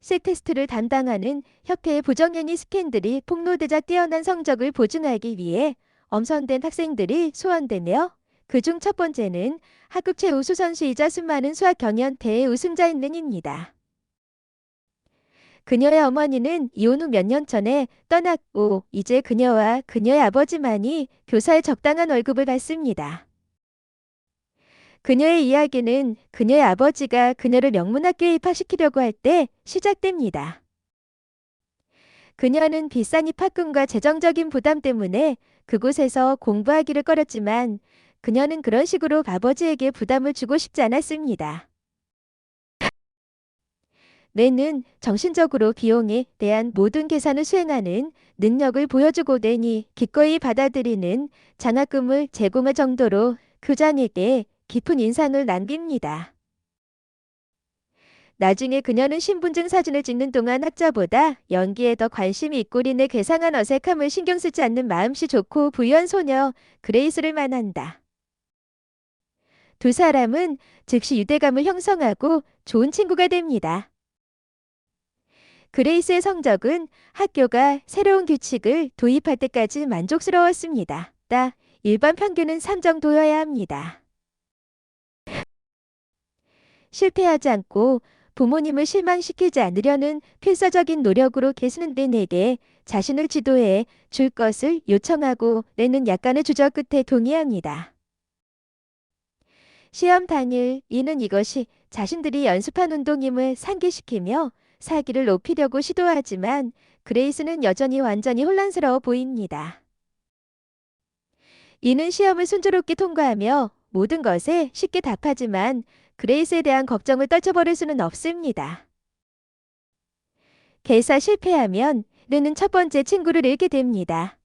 색 테스트를 담당하는 협회의 부정행위 스캔들이 폭로되자 뛰어난 성적을 보증하기 위해 엄선된 학생들이 소환되며 그중 첫 번째는 학급 최우수 선수이자 수많은 수학 경연 대회 우승자인 른입니다. 그녀의 어머니는 이혼 후 몇 년 전에 떠났고 이제 그녀와 그녀의 아버지만이 교사의 적당한 월급을 받습니다. 그녀의 이야기는 그녀의 아버지가 그녀를 명문학교에 입학시키려고 할 때 시작됩니다. 그녀는 비싼 입학금과 재정적인 부담 때문에 그곳에서 공부하기를 꺼렸지만 그녀는 그런 식으로 아버지에게 부담을 주고 싶지 않았습니다. 렌은 정신적으로 비용에 대한 모든 계산을 수행하는 능력을 보여주고 내니 기꺼이 받아들이는 장학금을 제공할 정도로 교장에게 깊은 인상을 남깁니다. 나중에 그녀는 신분증 사진을 찍는 동안 학자보다 연기에 더 관심이 있고 린의 괴상한 어색함을 신경 쓰지 않는 마음씨 좋고 부유한 소녀 그레이스를 만난다. 두 사람은 즉시 유대감을 형성하고 좋은 친구가 됩니다. 그레이스의 성적은 학교가 새로운 규칙을 도입할 때까지 만족스러웠습니다. 일반 평균은 3 정도여야 합니다. 실패하지 않고 부모님을 실망시키지 않으려는 필사적인 노력으로 계시는 렌에게 자신을 지도해 줄 것을 요청하고 렌은 약간의 주저 끝에 동의합니다. 시험 당일 이는 이것이 자신들이 연습한 운동임을 상기시키며 사기를 높이려고 시도하지만 그레이스는 여전히 완전히 혼란스러워 보입니다. 이는 시험을 순조롭게 통과하며 모든 것에 쉽게 답하지만 그레이스에 대한 걱정을 떨쳐버릴 수는 없습니다. 개사 실패하면 르는 첫 번째 친구를 잃게 됩니다.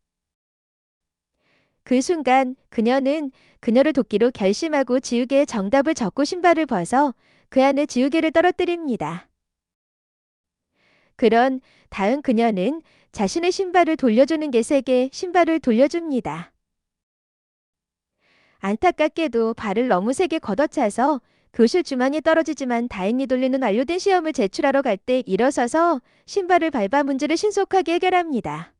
그 순간 그녀는 그녀를 돕기로 결심하고 지우개에 정답을 적고 신발을 벗어 그 안에 지우개를 떨어뜨립니다. 그런 다음 그녀는 자신의 신발을 돌려주는 개에게 신발을 돌려줍니다. 안타깝게도 발을 너무 세게 걷어차서 교실 주방에 떨어지지만 다행히 돌리는 완료된 시험을 제출하러 갈 때 일어서서 신발을 밟아 문제를 신속하게 해결합니다.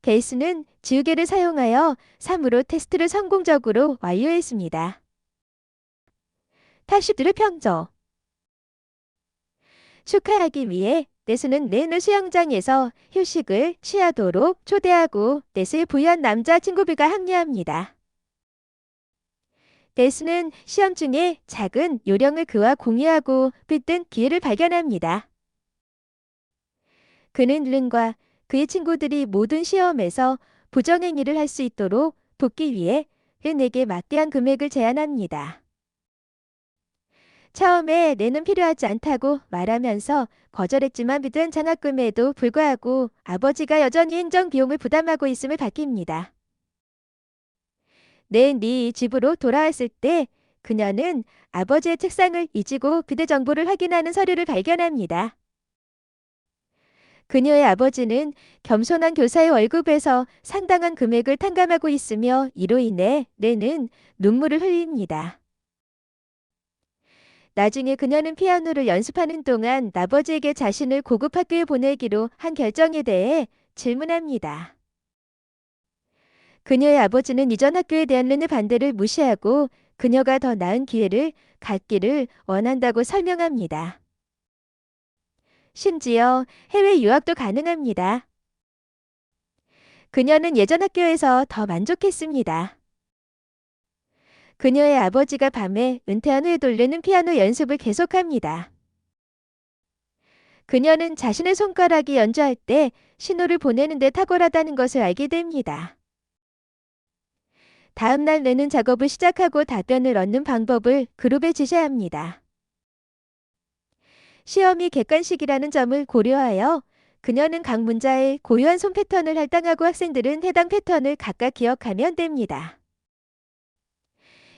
게이스는 지우개를 사용하여 3으로 테스트를 성공적으로 완료했습니다. 80들의 평점. 축하하기 위해 네스는 렌을 수영장에서 휴식을 취하도록 초대하고 네스의 부유한 남자친구 비가 합류합니다. 네스는 시험 중에 작은 요령을 그와 공유하고 빗든 기회를 발견합니다. 그는 른과 그의 친구들이 모든 시험에서 부정행위를 할 수 있도록 돕기 위해 른에게 막대한 금액을 제안합니다. 처음에 내는 필요하지 않다고 말하면서 거절했지만 믿은 장학금에도 불구하고 아버지가 여전히 행정 비용을 부담하고 있음을 밝힙니다. 네 집으로 돌아왔을 때 그녀는 아버지의 책상을 잊고 비대 정보를 확인하는 서류를 발견합니다. 그녀의 아버지는 겸손한 교사의 월급에서 상당한 금액을 탕감하고 있으며 이로 인해 렌은 눈물을 흘립니다. 나중에 그녀는 피아노를 연습하는 동안 아버지에게 자신을 고급 학교에 보내기로 한 결정에 대해 질문합니다. 그녀의 아버지는 이전 학교에 대한 렌의 반대를 무시하고 그녀가 더 나은 기회를 갖기를 원한다고 설명합니다. 심지어 해외 유학도 가능합니다. 그녀는 예전 학교에서 더 만족했습니다. 그녀의 아버지가 밤에 은퇴한 후에 돌리는 피아노 연습을 계속합니다. 그녀는 자신의 손가락이 연주할 때 신호를 보내는 데 탁월하다는 것을 알게 됩니다. 다음 날 내는 작업을 시작하고 답변을 얻는 방법을 그룹에 지시합니다. 시험이 객관식이라는 점을 고려하여 그녀는 각 문자에 고유한 손 패턴을 할당하고 학생들은 해당 패턴을 각각 기억하면 됩니다.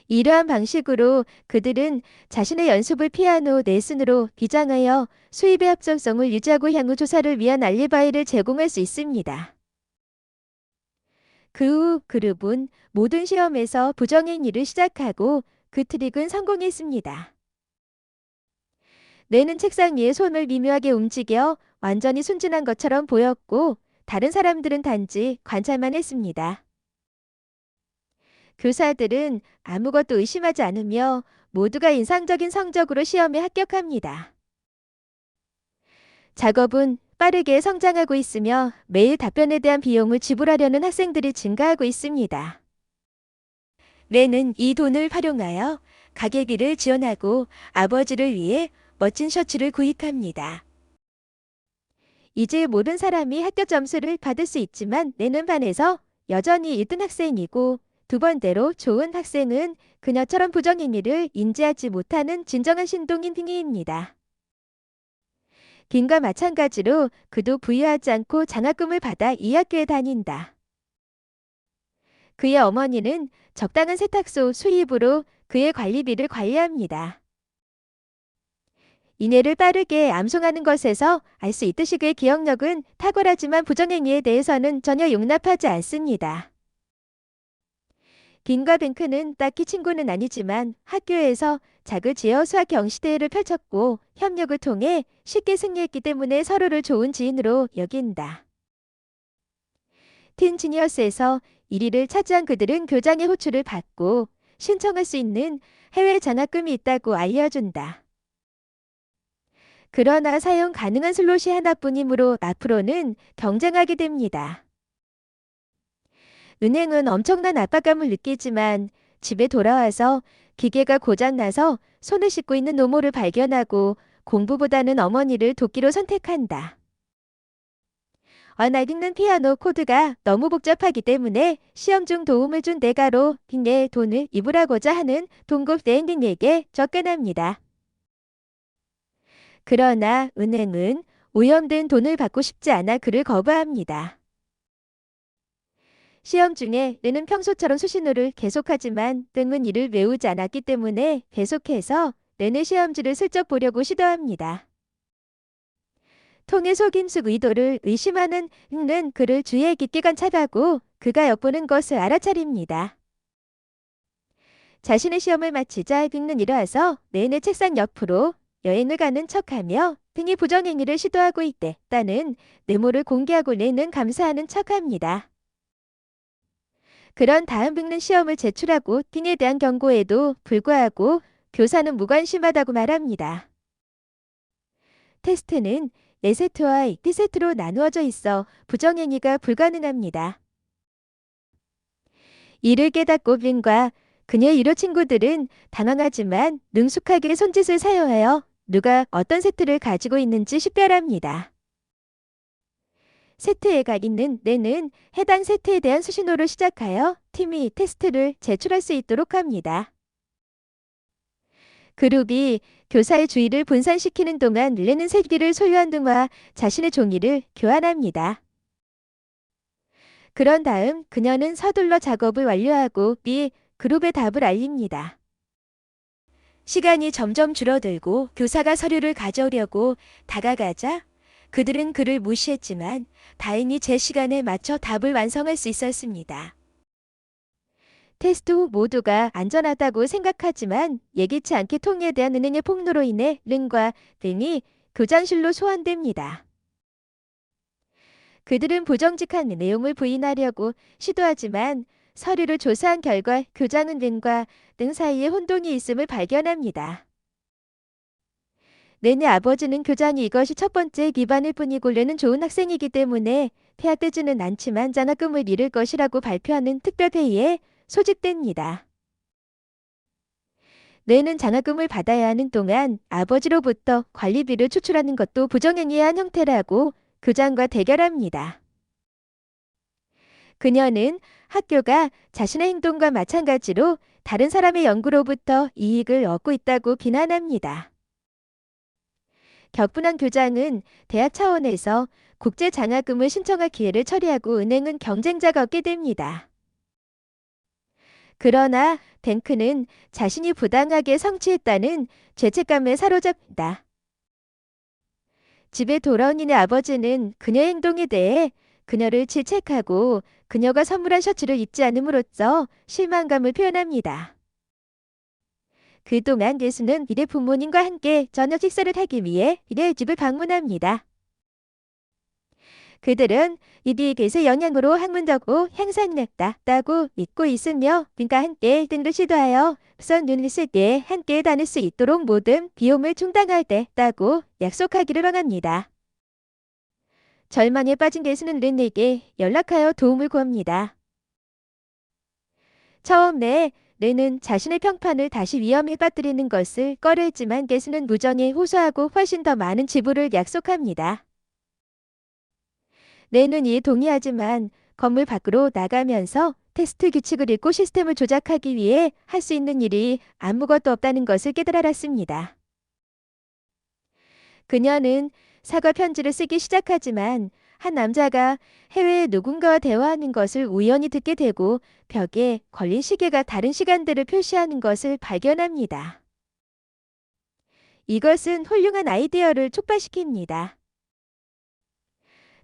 이러한 방식으로 그들은 자신의 연습을 피아노 레슨으로 비장하여 수입의 합정성을 유지하고 향후 조사를 위한 알리바이를 제공할 수 있습니다. 그 후 그룹은 모든 시험에서 부정행위를 시작하고 그 트릭은 성공했습니다. 뇌는 책상 위에 손을 미묘하게 움직여 완전히 순진한 것처럼 보였고 다른 사람들은 단지 관찰만 했습니다. 교사들은 아무것도 의심하지 않으며 모두가 인상적인 성적으로 시험에 합격합니다. 작업은 빠르게 성장하고 있으며 매일 답변에 대한 비용을 지불하려는 학생들이 증가하고 있습니다. 렌은 이 돈을 활용하여 가게비를 지원하고 아버지를 위해 멋진 셔츠를 구입합니다. 이제 모든 사람이 합격 점수를 받을 수 있지만 렌은 반에서 여전히 1등 학생이고 두 번째로 좋은 학생은 그녀처럼 부정행위를 인지하지 못하는 진정한 신동인 핑이입니다. 빈과 마찬가지로 그도 부유하지 않고 장학금을 받아 이 학교에 다닌다. 그의 어머니는 적당한 세탁소 수입으로 그의 관리비를 관리합니다. 이내를 빠르게 암송하는 것에서 알 수 있듯이 그의 기억력은 탁월하지만 부정행위에 대해서는 전혀 용납하지 않습니다. 빈과 뱅크는 딱히 친구는 아니지만 학교에서 자그지어 수학 경시대회를 펼쳤고 협력을 통해 쉽게 승리했기 때문에 서로를 좋은 지인으로 여긴다. 틴 지니어스에서 1위를 차지한 그들은 교장의 호출을 받고 신청할 수 있는 해외 장학금이 있다고 알려준다. 그러나 사용 가능한 슬롯이 하나뿐이므로 앞으로는 경쟁하게 됩니다. 은행은 엄청난 압박감을 느끼지만 집에 돌아와서 기계가 고장나서 손을 씻고 있는 노모를 발견하고 공부보다는 어머니를 돕기로 선택한다. 어느 날 읽는 피아노 코드가 너무 복잡하기 때문에 시험 중 도움을 준 대가로 빅의 돈을 입으라고자 하는 동급 대행빈에게 접근합니다. 그러나 은행은 오염된 돈을 받고 싶지 않아 그를 거부합니다. 시험 중에 르는 평소처럼 수신호를 계속하지만 땡은 이를 외우지 않았기 때문에 계속해서 르의 시험지를 슬쩍 보려고 시도합니다. 통의 속임수 의도를 의심하는 는 그를 주의 깊게 관찰하고 그가 엿보는 것을 알아차립니다. 자신의 시험을 마치자 빅는 일어나서 렌의 책상 옆으로 여행을 가는 척하며 등이 부정행위를 시도하고 있다는 메모를 공개하고 렌은 감사하는 척합니다. 그런 다음 빅는 시험을 제출하고 팅에 대한 경고에도 불구하고 교사는 무관심하다고 말합니다. 테스트는 4세트와 2세트로 나누어져 있어 부정행위가 불가능합니다. 이를 깨닫고 빈과 그녀의 유료 친구들은 당황하지만 능숙하게 손짓을 사용하여 누가 어떤 세트를 가지고 있는지 식별합니다. 세트에가 있는 뇌는 해당 세트에 대한 수신호를 시작하여 팀이 테스트를 제출할 수 있도록 합니다. 그룹이 교사의 주의를 분산시키는 동안 르는 세기를 소유한 등과 자신의 종이를 교환합니다. 그런 다음 그녀는 서둘러 작업을 완료하고 B 그룹의 답을 알립니다. 시간이 점점 줄어들고 교사가 서류를 가져오려고 다가가자 그들은 그를 무시했지만 다행히 제 시간에 맞춰 답을 완성할 수 있었습니다. 테스트 후 모두가 안전하다고 생각하지만 예기치 않게 통에 대한 은행의 폭로로 인해 른과 등이 교장실로 소환됩니다. 그들은 부정직한 내용을 부인하려고 시도하지만 서류를 조사한 결과 교장은 른과 등 사이에 혼동이 있음을 발견합니다. 렌의 아버지는 교장이 이것이 첫 번째 비반일 뿐이고 렌은 좋은 학생이기 때문에 퇴학되지는 않지만 장학금을 잃을 것이라고 발표하는 특별회의에 소집됩니다. 렌은 장학금을 받아야 하는 동안 아버지로부터 관리비를 추출하는 것도 부정행위의 한 형태라고 교장과 대결합니다. 그녀는 학교가 자신의 행동과 마찬가지로 다른 사람의 연구로부터 이익을 얻고 있다고 비난합니다. 격분한 교장은 대학 차원에서 국제 장학금을 신청할 기회를 처리하고 은행은 경쟁자가 얻게 됩니다. 그러나 뱅크는 자신이 부당하게 성취했다는 죄책감에 사로잡힌다. 집에 돌아온 이의 아버지는 그녀의 행동에 대해 그녀를 질책하고 그녀가 선물한 셔츠를 입지 않음으로써 실망감을 표현합니다. 그동안 예수는 이래 부모님과 함께 저녁 식사를 하기 위해 이래 집을 방문합니다. 그들은 이디 겟의 영향으로 학문적으로 향상됐다고 믿고 있으며 빈과 함께 등을 시도하여 선 눈을 쓸때 함께 다닐 수 있도록 모든 비용을 충당하겠다고 약속하기를 원합니다. 절망에 빠진 겟은 렌에게 연락하여 도움을 구합니다. 처음에 렌은 자신의 평판을 다시 위험에 빠뜨리는 것을 꺼려했지만 겟은 무정에 호소하고 훨씬 더 많은 지불을 약속합니다. 렌은 이에 동의하지만 건물 밖으로 나가면서 테스트 규칙을 읽고 시스템을 조작하기 위해 할 수 있는 일이 아무것도 없다는 것을 깨달았습니다. 그녀는 사과 편지를 쓰기 시작하지만 한 남자가 해외에 누군가와 대화하는 것을 우연히 듣게 되고 벽에 걸린 시계가 다른 시간대를 표시하는 것을 발견합니다. 이것은 훌륭한 아이디어를 촉발시킵니다.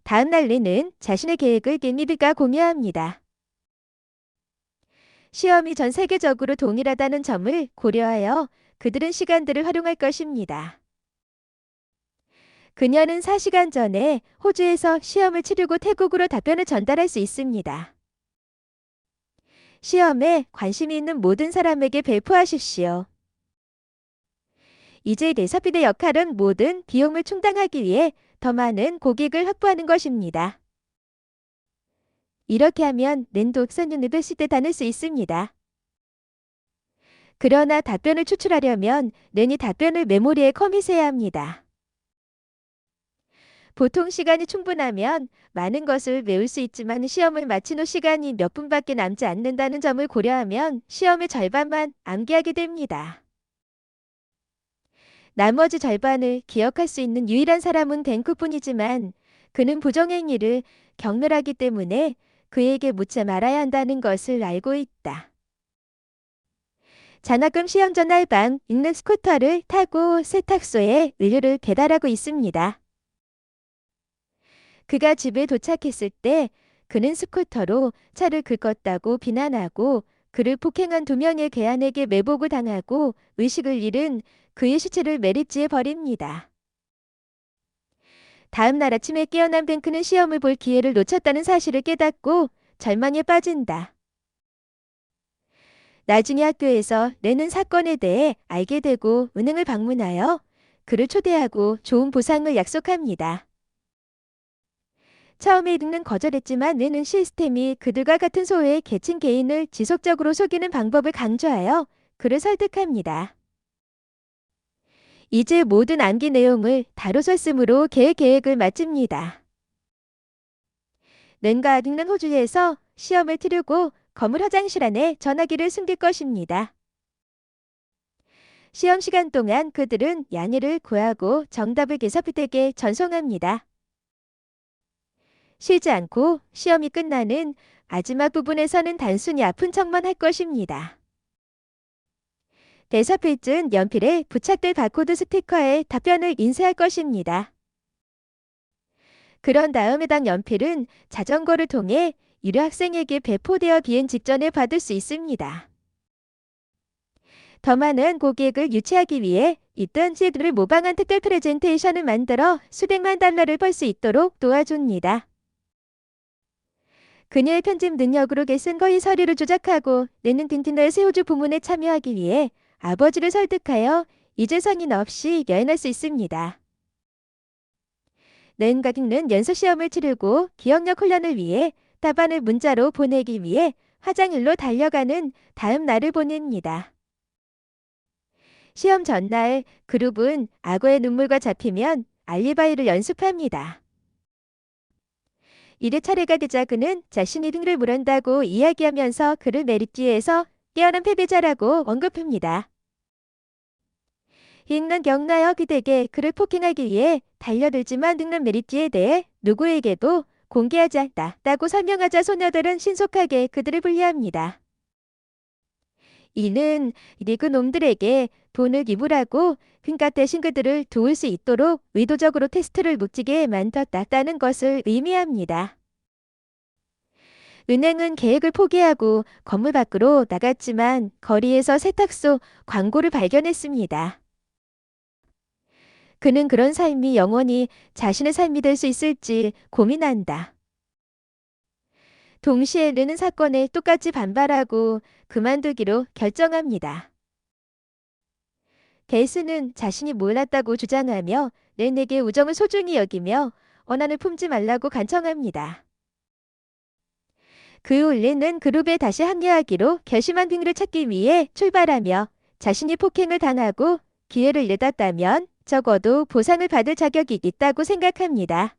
다음 날 렌은 자신의 계획을 겟미드가 공유합니다. 시험이 전 세계적으로 동일하다는 점을 고려하여 그들은 시간들을 활용할 것입니다. 그녀는 4시간 전에 호주에서 시험을 치르고 태국으로 답변을 전달할 수 있습니다. 시험에 관심이 있는 모든 사람에게 배포하십시오. 이제 레서피의 역할은 모든 비용을 충당하기 위해 더 많은 고객을 확보하는 것입니다. 이렇게 하면 렌도 옥선 유니버시티에 다닐 수 있습니다. 그러나 답변을 추출하려면 렌이 답변을 메모리에 커밋해야 합니다. 보통 시간이 충분하면 많은 것을 외울 수 있지만 시험을 마친 후 시간이 몇 분밖에 남지 않는다는 점을 고려하면 시험의 절반만 암기하게 됩니다. 나머지 절반을 기억할 수 있는 유일한 사람은 댄크뿐이지만 그는 부정행위를 경멸하기 때문에 그에게 묻지 말아야 한다는 것을 알고 있다. 장학금 시험 전날 밤 읽는 스쿠터를 타고 세탁소에 의류를 배달하고 있습니다. 그가 집에 도착했을 때 그는 스쿠터로 차를 긁었다고 비난하고 그를 폭행한 2명의 괴한에게 매복을 당하고 의식을 잃은 그의 시체를 매립지에 버립니다. 다음 날 아침에 깨어난 뱅크는 시험을 볼 기회를 놓쳤다는 사실을 깨닫고 절망에 빠진다. 나중에 학교에서 렌은 사건에 대해 알게 되고 은행을 방문하여 그를 초대하고 좋은 보상을 약속합니다. 처음에 읽는 거절했지만 렌은 시스템이 그들과 같은 소외의 계층 개인을 지속적으로 속이는 방법을 강조하여 그를 설득합니다. 이제 모든 암기 내용을 다루 썼으므로 계획을 마칩니다. 렌과 읽는 호주에서 시험을 치르고 건물 화장실 안에 전화기를 숨길 것입니다. 시험 시간 동안 그들은 양해를 구하고 정답을 게서피트에게 전송합니다. 쉬지 않고 시험이 끝나는 마지막 부분에서는 단순히 아픈 척만 할 것입니다. 게서피트는 연필에 부착될 바코드 스티커에 답변을 인쇄할 것입니다. 그런 다음 해당 연필은 자전거를 통해 유료 학생에게 배포되어 비행 직전에 받을 수 있습니다. 더 많은 고객을 유치하기 위해 이떤 시드를 모방한 특별 프레젠테이션을 만들어 수백만 달러를 벌 수 있도록 도와줍니다. 그녀의 편집 능력으로 겟은 거의 서류를 조작하고 렌은 딘티너의 세호주 부문에 참여하기 위해 아버지를 설득하여 이제 성인 없이 여행할 수 있습니다. 렌과 딘은 연속 시험을 치르고 기억력 훈련을 위해 답안을 문자로 보내기 위해 화장실로 달려가는 다음 날을 보냅니다. 시험 전날 그룹은 악어의 눈물과 잡히면 알리바이를 연습합니다. 이래 차례가 되자 그는 자신이 등을 물은다고 이야기하면서 그를 매립지에서 깨어난 패배자라고 언급합니다. 읽는 경나여 그대에게 그를 폭행하기 위해 달려들지만 늙는 메리티에 대해 누구에게도 공개하지 않았다고 설명하자 소녀들은 신속하게 그들을 분리합니다. 이는 리그 놈들에게 돈을 기부하고 그러니까 대신 그들을 도울 수 있도록 의도적으로 테스트를 묵지게 만들었다는 것을 의미합니다. 은행은 계획을 포기하고 건물 밖으로 나갔지만 거리에서 세탁소 광고를 발견했습니다. 그는 그런 삶이 영원히 자신의 삶이 될 수 있을지 고민한다. 동시에 르는 사건에 똑같이 반발하고 그만두기로 결정합니다. 게이스는 자신이 몰랐다고 주장하며 렌에게 우정을 소중히 여기며 원한을 품지 말라고 간청합니다. 그 후 렌은 그룹에 다시 합류하기로 결심한 빙을 찾기 위해 출발하며 자신이 폭행을 당하고 기회를 내놨다면 적어도 보상을 받을 자격이 있다고 생각합니다.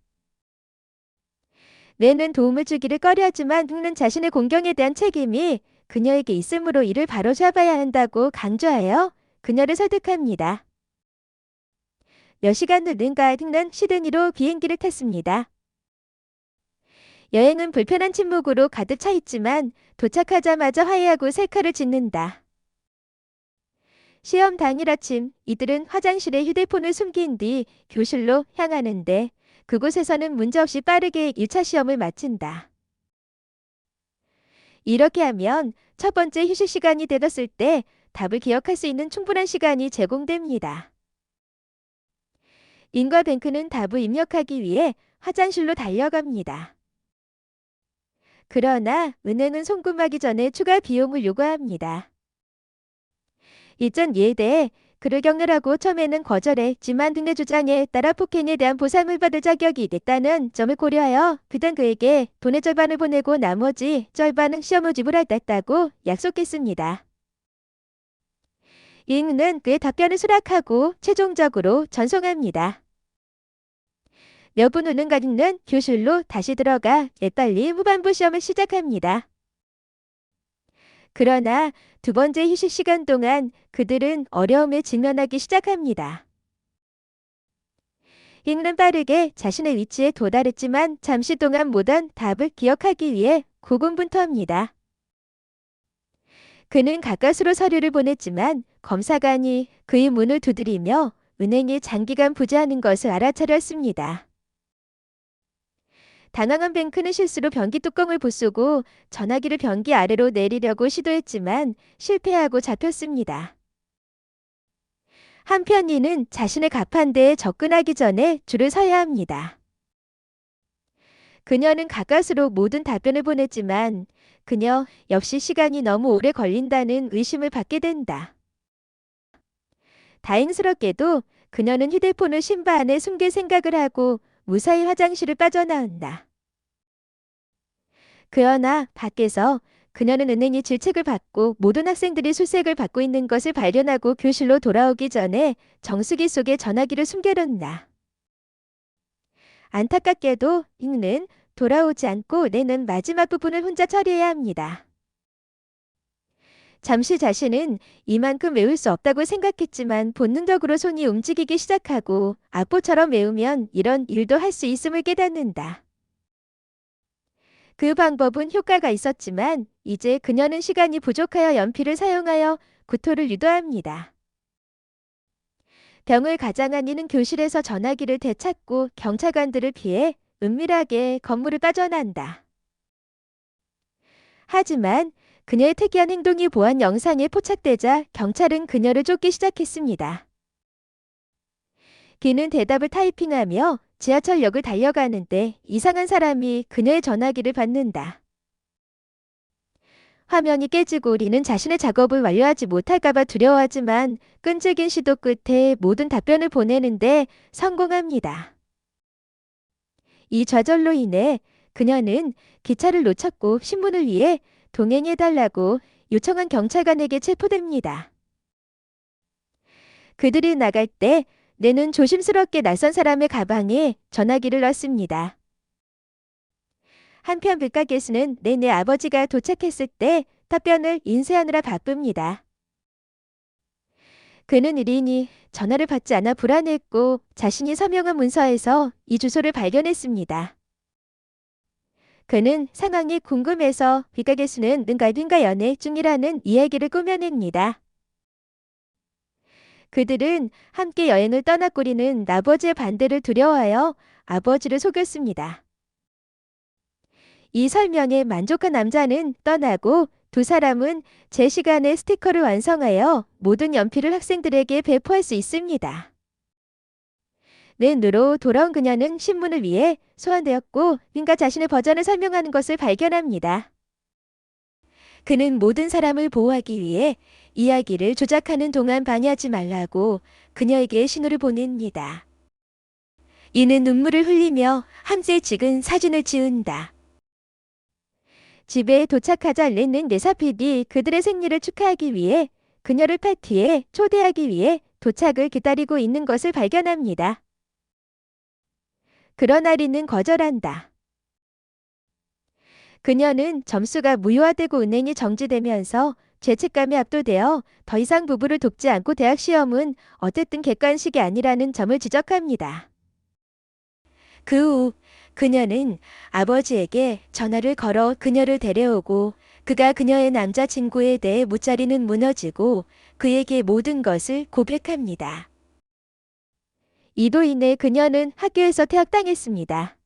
렌은 도움을 주기를 꺼려하지만 빙는 자신의 공경에 대한 책임이 그녀에게 있으므로 이를 바로잡아야 한다고 강조하여 그녀를 설득합니다. 몇 시간 후 렌과 딩는 시드니로 비행기를 탔습니다. 여행은 불편한 침묵으로 가득 차 있지만 도착하자마자 화해하고 셀카를 찍는다. 시험 당일 아침 이들은 화장실에 휴대폰을 숨긴 뒤 교실로 향하는데 그곳에서는 문제없이 빠르게 1차 시험을 마친다. 이렇게 하면 첫 번째 휴식 시간이 되었을 때 답을 기억할 수 있는 충분한 시간이 제공됩니다. 인과 뱅크는 답을 입력하기 위해 화장실로 달려갑니다. 그러나 은행은 송금하기 전에 추가 비용을 요구합니다. 이전 이에 대해 그를 격려하고 처음에는 거절했지만 등의 주장에 따라 폭행에 대한 보상을 받을 자격이 있다는 점을 고려하여 그땐 그에게 돈의 절반을 보내고 나머지 절반은 시험을 지불하겠다고 약속했습니다. 잉은 그의 답변을 수락하고 최종적으로 전송합니다. 몇 분 후는 가딩은 교실로 다시 들어가 빨리 후반부 시험을 시작합니다. 그러나 두 번째 휴식 시간 동안 그들은 어려움에 직면하기 시작합니다. 잉은 빠르게 자신의 위치에 도달했지만 잠시 동안 못한 답을 기억하기 위해 고군분투합니다. 그는 가까스로 서류를 보냈지만 검사관이 그의 문을 두드리며 은행이 장기간 부재하는 것을 알아차렸습니다. 당황한 뱅크는 실수로 변기 뚜껑을 부수고 전화기를 변기 아래로 내리려고 시도했지만 실패하고 잡혔습니다. 한편 이는 자신의 가판대에 접근하기 전에 줄을 서야 합니다. 그녀는 가까스로 모든 답변을 보냈지만 그녀 역시 시간이 너무 오래 걸린다는 의심을 받게 된다. 다행스럽게도 그녀는 휴대폰을 신발 안에 숨길 생각을 하고 무사히 화장실을 빠져나온다. 그러나 밖에서 그녀는 은행이 질책을 받고 모든 학생들이 술색을 받고 있는 것을 발견하고 교실로 돌아오기 전에 정수기 속에 전화기를 숨겨놓는다. 안타깝게도 잉는 돌아오지 않고 렌은 마지막 부분을 혼자 처리해야 합니다. 잠시 자신은 이만큼 외울 수 없다고 생각했지만 본능적으로 손이 움직이기 시작하고 악보처럼 외우면 이런 일도 할 수 있음을 깨닫는다. 그 방법은 효과가 있었지만 이제 그녀는 시간이 부족하여 연필을 사용하여 구토를 유도합니다. 병을 가장한 이는 교실에서 전화기를 되찾고 경찰관들을 피해 은밀하게 건물을 빠져난다. 하지만 그녀의 특이한 행동이 보안 영상에 포착되자 경찰은 그녀를 쫓기 시작했습니다. 그는 대답을 타이핑하며 지하철역을 달려가는데 이상한 사람이 그녀의 전화기를 받는다. 화면이 깨지고 리는 자신의 작업을 완료하지 못할까봐 두려워하지만 끈질긴 시도 끝에 모든 답변을 보내는데 성공합니다. 이 좌절로 인해 그녀는 기차를 놓쳤고 신문을 위해 동행해달라고 요청한 경찰관에게 체포됩니다. 그들이 나갈 때 렌은 조심스럽게 낯선 사람의 가방에 전화기를 넣습니다. 한편 불가게스는 렌의 아버지가 도착했을 때 답변을 인쇄하느라 바쁩니다. 그는 린이 전화를 받지 않아 불안했고 자신이 서명한 문서에서 이 주소를 발견했습니다. 그는 상황이 궁금해서 불가게스는 능갈빈과 연애 중이라는 이야기를 꾸며냅니다. 그들은 함께 여행을 떠났고 리는 아버지의 반대를 두려워하여 아버지를 속였습니다. 이 설명에 만족한 남자는 떠나고 두 사람은 제 시간에 스티커를 완성하여 모든 연필을 학생들에게 배포할 수 있습니다. 낸으로 돌아온 그녀는 신문을 위해 소환되었고 빈과 자신의 버전을 설명하는 것을 발견합니다. 그는 모든 사람을 보호하기 위해 이야기를 조작하는 동안 방해하지 말라고 그녀에게 신호를 보냅니다. 이는 눈물을 흘리며 함께 찍은 사진을 지운다. 집에 도착하자 렌은 네사피디 그들의 생일을 축하하기 위해 그녀를 파티에 초대하기 위해 도착을 기다리고 있는 것을 발견합니다. 그러나 리는 거절한다. 그녀는 점수가 무효화되고 은행이 정지되면서 죄책감에 압도되어 더 이상 부부를 돕지 않고 대학 시험은 어쨌든 객관식이 아니라는 점을 지적합니다. 그 후 그녀는 아버지에게 전화를 걸어 그녀를 데려오고 그가 그녀의 남자친구에 대해 묻자리는 무너지고 그에게 모든 것을 고백합니다. 이로 인해 그녀는 학교에서 퇴학당했습니다.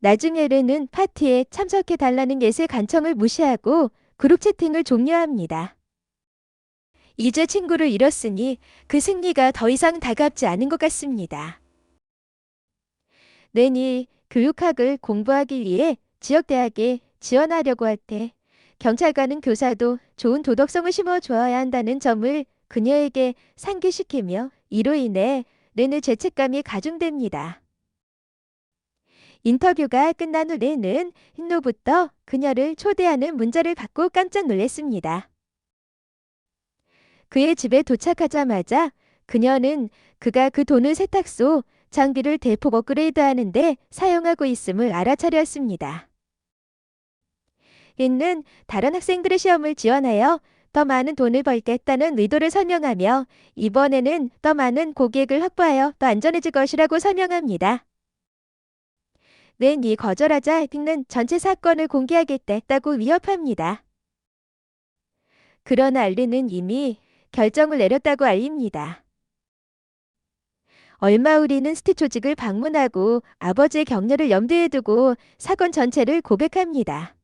나중에 렌은 파티에 참석해달라는 넷의 간청을 무시하고 그룹 채팅을 종료합니다. 이제 친구를 잃었으니 그 승리가 더 이상 다가지 않은 것 같습니다. 렌이 교육학을 공부하기 위해 지역대학에 지원하려고 할 때 경찰관은 교사도 좋은 도덕성을 심어주어야 한다는 점을 그녀에게 상기시키며 이로 인해 렌의 죄책감이 가중됩니다. 인터뷰가 끝난 후 렌은 흰로부터 그녀를 초대하는 문자를 받고 깜짝 놀랐습니다. 그의 집에 도착하자마자 그녀는 그가 그 돈을 세탁소 장비를 대폭 업그레이드하는데 사용하고 있음을 알아차렸습니다. 린은 다른 학생들의 시험을 지원하여 더 많은 돈을 벌겠다는 의도를 설명하며 이번에는 더 많은 고객을 확보하여 더 안전해질 것이라고 설명합니다. 렌이 거절하자 린은 전체 사건을 공개하겠다고 위협합니다. 그러나 린은 이미 결정을 내렸다고 알립니다. 얼마 후 린은 스티 조직을 방문하고 아버지의 격려를 염두에 두고 사건 전체를 고백합니다.